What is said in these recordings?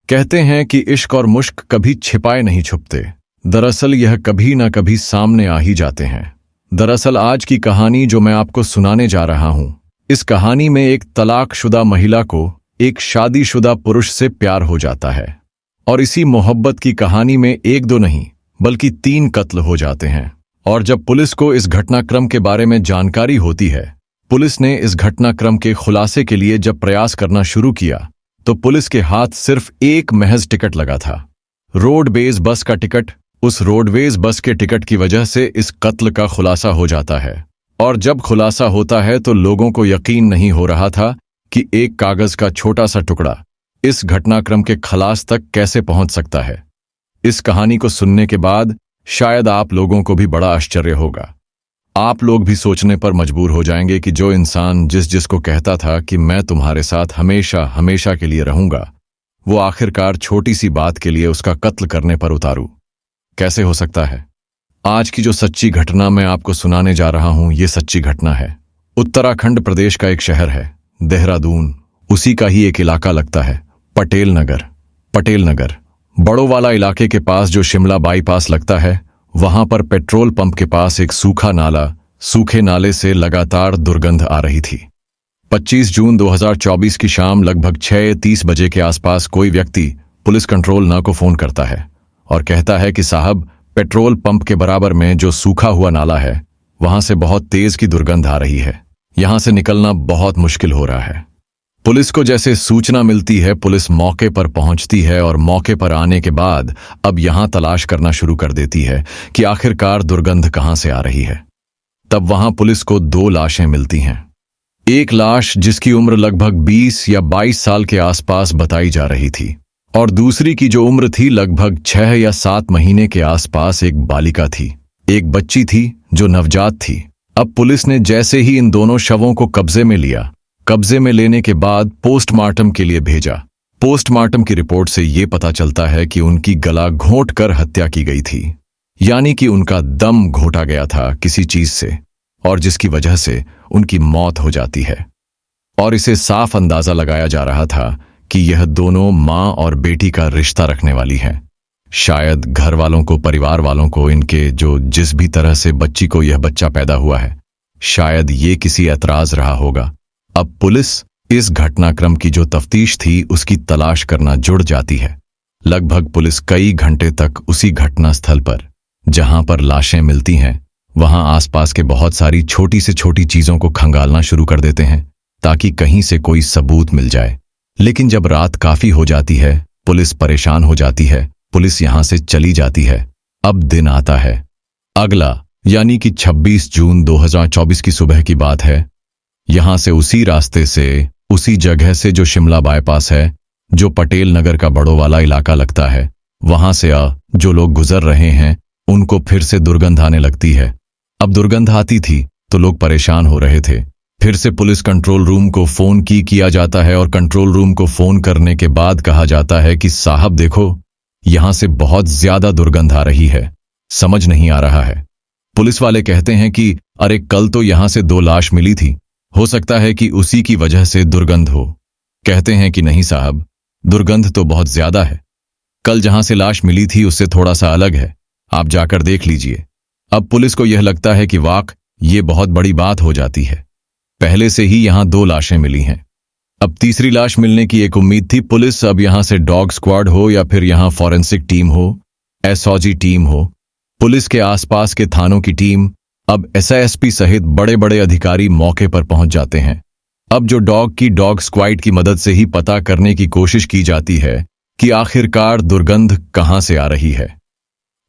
कहते हैं कि इश्क और मुश्क कभी छिपाए नहीं छुपते। दरअसल यह कभी ना कभी सामने आ ही जाते हैं। दरअसल आज की कहानी जो मैं आपको सुनाने जा रहा हूं, इस कहानी में एक तलाकशुदा महिला को एक शादीशुदा पुरुष से प्यार हो जाता है और इसी मोहब्बत की कहानी में एक दो नहीं बल्कि 3 कत्ल हो जाते हैं। और जब पुलिस को इस घटनाक्रम के बारे में जानकारी होती है, पुलिस ने इस घटनाक्रम के खुलासे के लिए जब प्रयास करना शुरू किया तो पुलिस के हाथ सिर्फ एक महज टिकट लगा था, रोडवेज बस का टिकट। उस रोडवेज बस के टिकट की वजह से इस कत्ल का खुलासा हो जाता है। और जब खुलासा होता है तो लोगों को यकीन नहीं हो रहा था कि एक कागज का छोटा सा टुकड़ा इस घटनाक्रम के खलास तक कैसे पहुंच सकता है। इस कहानी को सुनने के बाद शायद आप लोगों को भी बड़ा आश्चर्य होगा। आप लोग भी सोचने पर मजबूर हो जाएंगे कि जो इंसान जिसको कहता था कि मैं तुम्हारे साथ हमेशा हमेशा के लिए रहूंगा, वो आखिरकार छोटी सी बात के लिए उसका कत्ल करने पर उतारू कैसे हो सकता है। आज की जो सच्ची घटना मैं आपको सुनाने जा रहा हूं, ये सच्ची घटना है। उत्तराखंड प्रदेश का एक शहर है देहरादून, उसी का ही एक इलाका लगता है पटेल नगर। बड़ोवाला इलाके के पास जो शिमला बाईपास लगता है, वहां पर पेट्रोल पंप के पास एक सूखे नाले से लगातार दुर्गंध आ रही थी। 25 जून 2024 की शाम लगभग 6:30 बजे के आसपास कोई व्यक्ति पुलिस कंट्रोल न को फोन करता है और कहता है कि साहब, पेट्रोल पंप के बराबर में जो सूखा हुआ नाला है, वहां से बहुत तेज की दुर्गंध आ रही है, यहां से निकलना बहुत मुश्किल हो रहा है। पुलिस को जैसे सूचना मिलती है, पुलिस मौके पर पहुंचती है और मौके पर आने के बाद अब यहां तलाश करना शुरू कर देती है कि आखिरकार दुर्गंध कहां से आ रही है। तब वहां पुलिस को 2 लाशें मिलती हैं। एक लाश जिसकी उम्र लगभग 20 या 22 साल के आसपास बताई जा रही थी और दूसरी की जो उम्र थी लगभग 6 या 7 महीने के आसपास एक बालिका थी, एक बच्ची थी जो नवजात थी। अब पुलिस ने जैसे ही इन दोनों शवों को कब्जे में लेने के बाद पोस्टमार्टम के लिए भेजा। पोस्टमार्टम की रिपोर्ट से यह पता चलता है कि उनकी गला घोंटकर हत्या की गई थी, यानी कि उनका दम घोटा गया था किसी चीज से और जिसकी वजह से उनकी मौत हो जाती है। और इसे साफ अंदाजा लगाया जा रहा था कि यह दोनों मां और बेटी का रिश्ता रखने वाली है। शायद घर वालों को, परिवार वालों को, इनके जो जिस भी तरह से बच्ची को यह बच्चा पैदा हुआ है, शायद ये किसी ऐतराज रहा होगा। अब पुलिस इस घटनाक्रम की जो तफ्तीश थी उसकी तलाश करना जुड़ जाती है। लगभग पुलिस कई घंटे तक उसी घटना स्थल पर जहां पर लाशें मिलती हैं, वहां आसपास के बहुत सारी छोटी से छोटी चीजों को खंगालना शुरू कर देते हैं ताकि कहीं से कोई सबूत मिल जाए। लेकिन जब रात काफी हो जाती है, पुलिस परेशान हो जाती है, पुलिस यहां से चली जाती है। अब दिन आता है अगला, यानी कि 26 जून 2024 की सुबह की बात है। यहां से उसी रास्ते से, उसी जगह से जो शिमला बाईपास है, जो पटेल नगर का बड़ोवाला इलाका लगता है, वहां से जो लोग गुजर रहे हैं उनको फिर से दुर्गंध आने लगती है। अब दुर्गंध आती थी तो लोग परेशान हो रहे थे। फिर से पुलिस कंट्रोल रूम को फोन किया जाता है और कंट्रोल रूम को फोन करने के बाद कहा जाता है कि साहब देखो, यहां से बहुत ज्यादा दुर्गंध आ रही है, समझ नहीं आ रहा है। पुलिस वाले कहते हैं कि अरे कल तो यहां से 2 लाश मिली थी, हो सकता है कि उसी की वजह से दुर्गंध हो। कहते हैं कि नहीं साहब, दुर्गंध तो बहुत ज्यादा है, कल जहां से लाश मिली थी उससे थोड़ा सा अलग है, आप जाकर देख लीजिए। अब पुलिस को यह लगता है कि ये बहुत बड़ी बात हो जाती है, पहले से ही यहां 2 लाशें मिली हैं। अब तीसरी लाश मिलने की एक उम्मीद थी। पुलिस अब यहां से डॉग स्क्वाड हो या फिर यहां फॉरेंसिक टीम हो, एसओजी टीम हो, पुलिस के आसपास के थानों की टीम, अब एसआईएसपी सहित बड़े बड़े अधिकारी मौके पर पहुंच जाते हैं। अब जो डॉग स्क्वाड की मदद से ही पता करने की कोशिश की जाती है कि आखिरकार दुर्गंध कहां से आ रही है।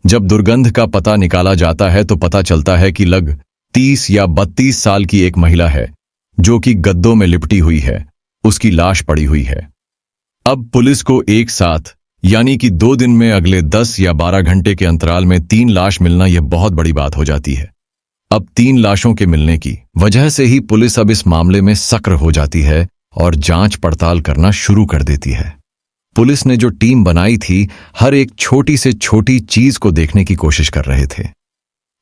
जब दुर्गंध का पता निकाला जाता है तो पता चलता है कि लगभग 30 या 32 साल की एक महिला है जो कि गद्दों में लिपटी हुई है, उसकी लाश पड़ी हुई है। अब पुलिस को एक साथ, यानी कि 2 दिन में अगले 10 या 12 घंटे के अंतराल में 3 लाश मिलना यह बहुत बड़ी बात हो जाती है। अब 3 लाशों के मिलने की वजह से ही पुलिस अब इस मामले में सक्र हो जाती है और जांच पड़ताल करना शुरू कर देती है। पुलिस ने जो टीम बनाई थी, हर एक छोटी से छोटी चीज को देखने की कोशिश कर रहे थे।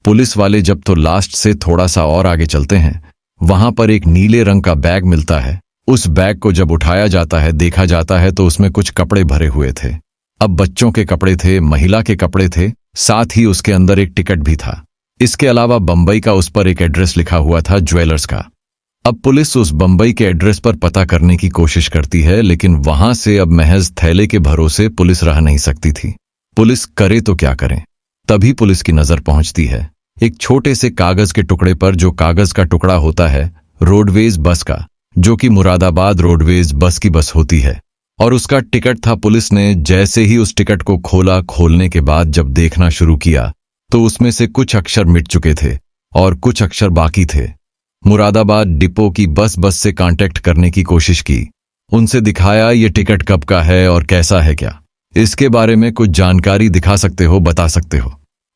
पुलिस वाले जब तो लास्ट से थोड़ा सा और आगे चलते हैं, वहां पर एक नीले रंग का बैग मिलता है उस बैग को जब उठाया जाता है, देखा जाता है तो उसमें कुछ कपड़े भरे हुए थे। अब बच्चों के कपड़े थे, महिला के कपड़े थे, साथ ही उसके अंदर एक टिकट भी था। इसके अलावा बंबई का उस पर एक एड्रेस लिखा हुआ था, ज्वेलर्स का। अब पुलिस उस बंबई के एड्रेस पर पता करने की कोशिश करती है, लेकिन वहां से अब महज थैले के भरोसे पुलिस रह नहीं सकती थी। पुलिस करे तो क्या करे। तभी पुलिस की नजर पहुंचती है एक छोटे से कागज के टुकड़े पर, जो कागज का टुकड़ा होता है रोडवेज बस का, जो कि मुरादाबाद रोडवेज बस की बस होती है, और उसका टिकट था। पुलिस ने जैसे ही उस टिकट को खोला, खोलने के बाद जब देखना शुरू किया तो उसमें से कुछ अक्षर मिट चुके थे और कुछ अक्षर बाकी थे। मुरादाबाद डिपो की बस से कांटेक्ट करने की कोशिश की, उनसे दिखाया ये टिकट कब का है और कैसा है, क्या इसके बारे में कुछ जानकारी दिखा सकते हो, बता सकते हो।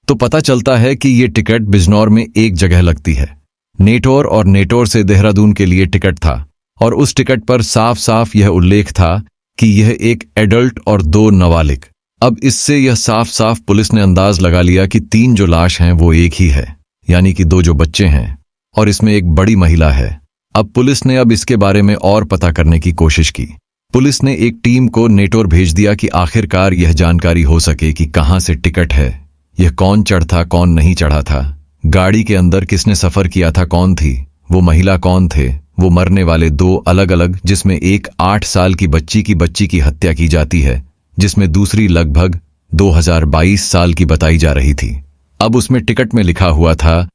तो पता चलता है कि ये टिकट बिजनौर में एक जगह लगती है, नेटौर, और नेटौर से देहरादून के लिए टिकट था। और उस टिकट पर साफ साफ यह उल्लेख था कि यह एक एडल्ट और 2 नाबालिग। अब इससे यह साफ साफ पुलिस ने अंदाज लगा लिया कि 3 जो लाश हैं वो एक ही है, यानी कि 2 जो बच्चे हैं और इसमें एक बड़ी महिला है। अब पुलिस ने इसके बारे में और पता करने की कोशिश की। पुलिस ने एक टीम को नेटौर भेज दिया कि आखिरकार यह जानकारी हो सके कि कहां से टिकट है, यह कौन चढ़ा कौन नहीं चढ़ा था, गाड़ी के अंदर किसने सफर किया था, कौन थी वो महिला, कौन थे वो मरने वाले 2 अलग अलग, जिसमें एक 8 साल की बच्ची की हत्या की जाती है, जिसमें दूसरी लगभग 2022 साल की बताई जा रही थी। अब उसमें टिकट में लिखा हुआ था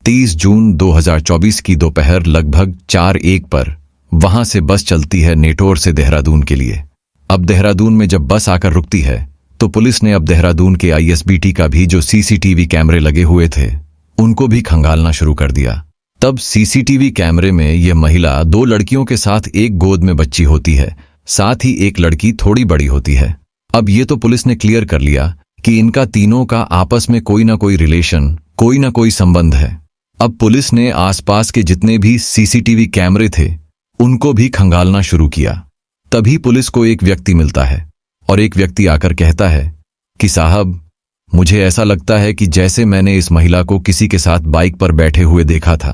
30 जून 2024 की दोपहर लगभग 4:01 पर वहां से बस चलती है नेटौर से देहरादून के लिए। अब देहरादून में जब बस आकर रुकती है तो पुलिस ने अब देहरादून के ISBT का भी जो CCTV कैमरे लगे हुए थे उनको भी खंगालना शुरू कर दिया। तब CCTV कैमरे में यह महिला 2 लड़कियों के साथ एक गोद में बच्ची होती है, साथ ही एक लड़की थोड़ी बड़ी होती है। अब ये तो पुलिस ने क्लियर कर लिया कि इनका तीनों का आपस में कोई ना कोई रिलेशन, कोई ना कोई संबंध है। अब पुलिस ने आसपास के जितने भी CCTV कैमरे थे उनको भी खंगालना शुरू किया। तभी पुलिस को एक व्यक्ति मिलता है और एक व्यक्ति आकर कहता है कि साहब, मुझे ऐसा लगता है कि जैसे मैंने इस महिला को किसी के साथ बाइक पर बैठे हुए देखा था,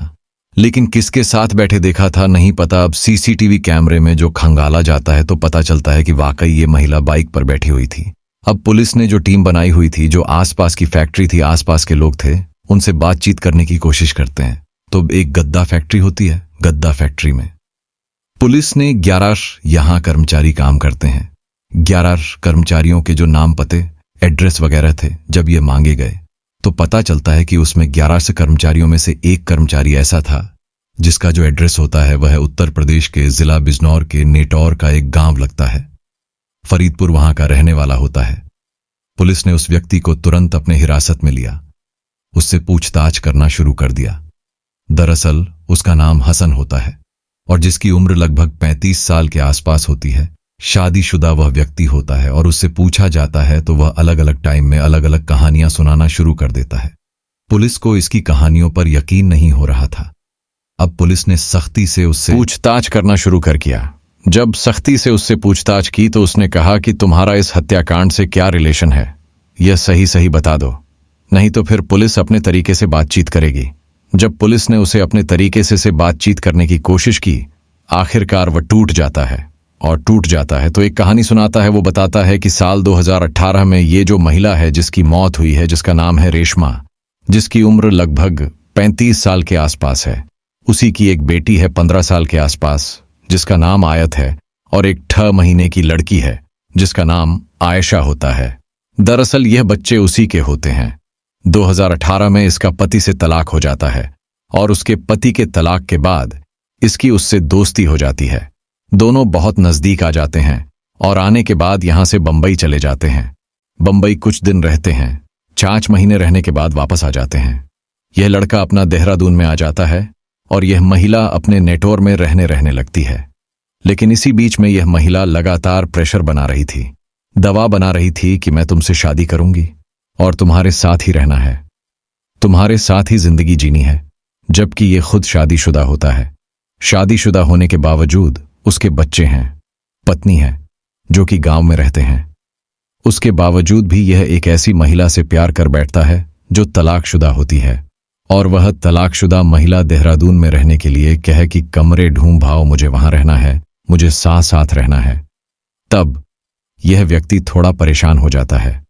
लेकिन किसके साथ बैठे देखा था नहीं पता। अब CCTV कैमरे में जो खंगाला जाता है तो पता चलता है कि वाकई ये महिला बाइक पर बैठी हुई थी। अब पुलिस ने जो टीम बनाई हुई थी, जो आसपास की फैक्ट्री थी, आसपास के लोग थे, उनसे बातचीत करने की कोशिश करते हैं। तो एक गद्दा फैक्ट्री होती है, गद्दा फैक्ट्री में पुलिस ने 11 यहां कर्मचारी काम करते हैं। 11 कर्मचारियों के जो नाम, पते, एड्रेस वगैरह थे, जब ये मांगे गए तो पता चलता है कि उसमें 11 से कर्मचारियों में से एक कर्मचारी ऐसा था जिसका जो एड्रेस होता है वह उत्तर प्रदेश के जिला बिजनौर के नेटौर का एक गांव लगता है। फरीदपुर वहां का रहने वाला होता है। पुलिस ने उस व्यक्ति को तुरंत अपने हिरासत में लिया, उससे पूछताछ करना शुरू कर दिया। दरअसल उसका नाम हसन होता है और जिसकी उम्र लगभग 35 साल के आसपास होती है। शादीशुदा वह व्यक्ति होता है और उससे पूछा जाता है तो वह अलग अलग टाइम में अलग अलग कहानियां सुनाना शुरू कर देता है। पुलिस को इसकी कहानियों पर यकीन नहीं हो रहा था। अब पुलिस ने सख्ती से उससे पूछताछ करना शुरू कर किया। जब सख्ती से उससे पूछताछ की तो उसने कहा कि तुम्हारा इस हत्याकांड से क्या रिलेशन है, यह सही सही बता दो, नहीं तो फिर पुलिस अपने तरीके से बातचीत करेगी। जब पुलिस ने उसे अपने तरीके से बातचीत करने की कोशिश की, आखिरकार वह टूट जाता है और टूट जाता है तो एक कहानी सुनाता है। वो बताता है कि साल 2018 में ये जो महिला है जिसकी मौत हुई है, जिसका नाम है रेशमा, जिसकी उम्र लगभग 35 साल के आसपास है, उसी की एक बेटी है 15 साल के आसपास जिसका नाम आयत है, और एक 6 महीने की लड़की है जिसका नाम आयशा होता है। दरअसल यह बच्चे उसी के होते हैं। 2018 में इसका पति से तलाक हो जाता है और उसके पति के तलाक के बाद इसकी उससे दोस्ती हो जाती है। दोनों बहुत नजदीक आ जाते हैं और आने के बाद यहां से बंबई चले जाते हैं। बंबई कुछ दिन रहते हैं, 5 महीने रहने के बाद वापस आ जाते हैं। यह लड़का अपना देहरादून में आ जाता है और यह महिला अपने नेटौर में रहने लगती है। लेकिन इसी बीच में यह महिला लगातार प्रेशर बना रही थी, दबाव बना रही थी कि मैं तुमसे शादी करूंगी और तुम्हारे साथ ही रहना है, तुम्हारे साथ ही जिंदगी जीनी है, जबकि यह खुद शादीशुदा होता है। शादीशुदा होने के बावजूद उसके बच्चे हैं, पत्नी है जो कि गांव में रहते हैं। उसके बावजूद भी यह एक ऐसी महिला से प्यार कर बैठता है जो तलाकशुदा होती है और वह तलाकशुदा महिला देहरादून में रहने के लिए कहे कि कमरे ढूंढ भाव, मुझे वहां रहना है, मुझे साथ साथ रहना है। तब यह व्यक्ति थोड़ा परेशान हो जाता है।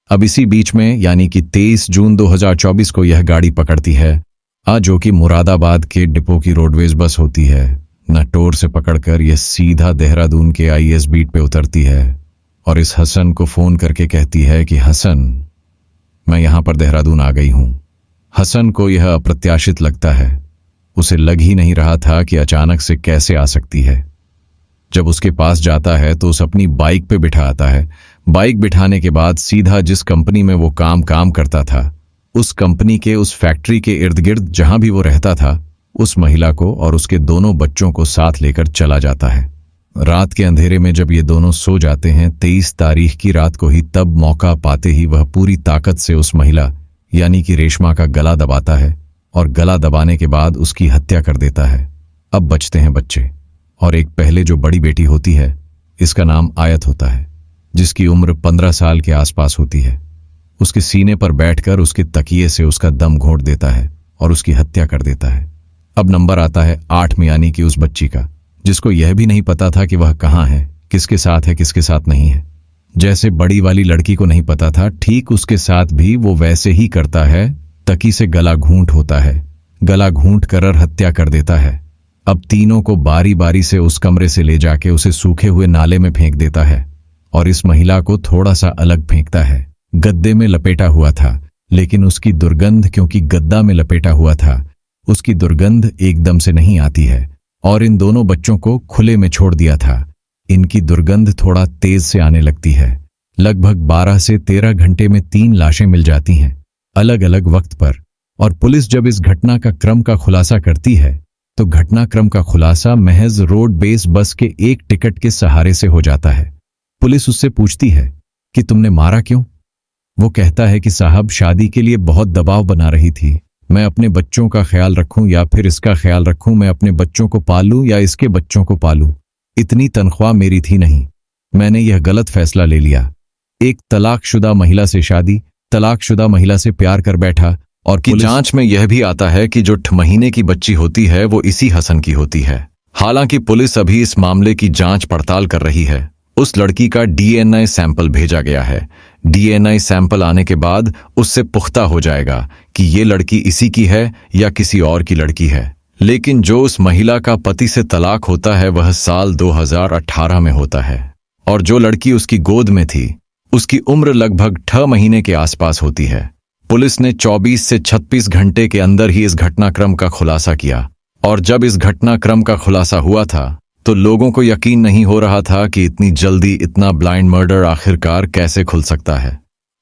अब इसी बीच में यानी कि 23 जून 2024 को यह गाड़ी पकड़ती है, जो कि मुरादाबाद के डिपो की रोडवेज बस होती है। नटोर से पकड़कर यह सीधा देहरादून के आईएस बीट पे उतरती है और इस हसन को फोन करके कहती है कि हसन, मैं यहां पर देहरादून आ गई हूं। हसन को यह अप्रत्याशित लगता है। उसे लग ही नहीं रहा था कि अचानक से कैसे आ सकती है। जब उसके पास जाता है तो उस अपनी बाइक पे बिठा आता है। बाइक बिठाने के बाद सीधा जिस कंपनी में वो काम करता था, उस कंपनी के उस फैक्ट्री के इर्द गिर्द जहां भी वो रहता था, उस महिला को और उसके दोनों बच्चों को साथ लेकर चला जाता है। रात के अंधेरे में जब ये दोनों सो जाते हैं 23 तारीख की रात को ही, तब मौका पाते ही वह पूरी ताकत से उस महिला यानी कि रेशमा का गला दबाता है और गला दबाने के बाद उसकी हत्या कर देता है। अब बचते हैं बच्चे और एक पहले जो बड़ी बेटी होती है, इसका नाम आयत होता है, जिसकी उम्र 15 साल के आसपास होती है। उसके सीने पर बैठकर उसके तकिए से उसका दम घोंट देता है और उसकी हत्या कर देता है। अब नंबर आता है 8 में यानी कि उस बच्ची का, जिसको यह भी नहीं पता था कि वह कहाँ है, किसके साथ है, किसके साथ नहीं है। जैसे बड़ी वाली लड़की को नहीं पता था, ठीक उसके साथ भी वो वैसे ही करता है। तकी से गला घूंट होता है, गला घूंट कर हत्या कर देता है। अब तीनों को बारी बारी से उस कमरे से ले जाके उसे सूखे हुए नाले में फेंक देता है और इस महिला को थोड़ा सा अलग फेंकता है। गद्दे में लपेटा हुआ था, लेकिन उसकी दुर्गंध, क्योंकि गद्दा में लपेटा हुआ था, उसकी दुर्गंध एकदम से नहीं आती है। और इन दोनों बच्चों को खुले में छोड़ दिया था, इनकी दुर्गंध थोड़ा तेज से आने लगती है। लगभग 12 से 13 घंटे में 3 लाशें मिल जाती हैं, अलग अलग वक्त पर। और पुलिस जब इस घटना का क्रम का खुलासा करती है, तो घटनाक्रम का खुलासा महज रोड बेस बस के एक टिकट के सहारे से हो जाता है। पुलिस उससे पूछती है कि तुमने मारा क्यों? वो कहता है कि साहब, शादी के लिए बहुत दबाव बना रही थी। मैं अपने बच्चों का ख्याल रखूं या फिर इसका ख्याल रखूं, मैं अपने बच्चों को पालूं या इसके बच्चों को पालूं, इतनी तनख्वाह मेरी थी नहीं। मैंने यह गलत फैसला ले लिया। एक तलाकशुदा महिला से शादी, तलाकशुदा महिला से प्यार कर बैठा। और की जांच में यह भी आता है कि जो 8 महीने की बच्ची होती है वो इसी हसन की होती है। हालांकि पुलिस अभी इस मामले की जांच पड़ताल कर रही है। उस लड़की का डीएनए सैंपल भेजा गया है। डीएनए सैंपल आने के बाद उससे पुख्ता हो जाएगा कि ये लड़की इसी की है या किसी और की लड़की है। लेकिन जो उस महिला का पति से तलाक होता है वह साल 2018 में होता है, और जो लड़की उसकी गोद में थी उसकी उम्र लगभग 6 महीने के आसपास होती है। पुलिस ने 24 से 36 घंटे के अंदर ही इस घटनाक्रम का खुलासा किया, और जब इस घटनाक्रम का खुलासा हुआ था तो लोगों को यकीन नहीं हो रहा था कि इतनी जल्दी इतना ब्लाइंड मर्डर आखिरकार कैसे खुल सकता है।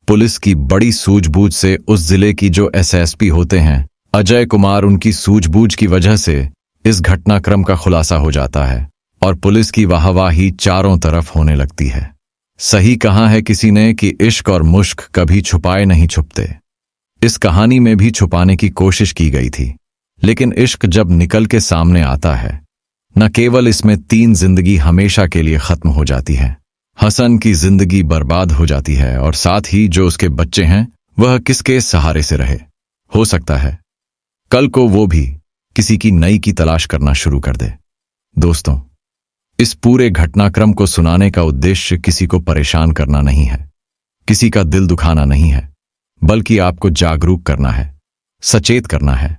पुलिस की बड़ी सूझबूझ से उस जिले की जो एसएसपी होते हैं अजय कुमार, उनकी सूझबूझ की वजह से इस घटनाक्रम का खुलासा हो जाता है और पुलिस की वाहवाही चारों तरफ होने लगती है। सही कहा है किसी ने कि इश्क और मुश्क कभी छुपाए नहीं छुपते। इस कहानी में भी छुपाने की कोशिश की गई थी, लेकिन इश्क जब निकल के सामने आता है, न केवल इसमें 3 जिंदगी हमेशा के लिए खत्म हो जाती है, हसन की जिंदगी बर्बाद हो जाती है, और साथ ही जो उसके बच्चे हैं वह किसके सहारे से रहे। हो सकता है कल को वो भी किसी की नई की तलाश करना शुरू कर दे। दोस्तों, इस पूरे घटनाक्रम को सुनाने का उद्देश्य किसी को परेशान करना नहीं है, किसी का दिल दुखाना नहीं है, बल्कि आपको जागरूक करना है, सचेत करना है।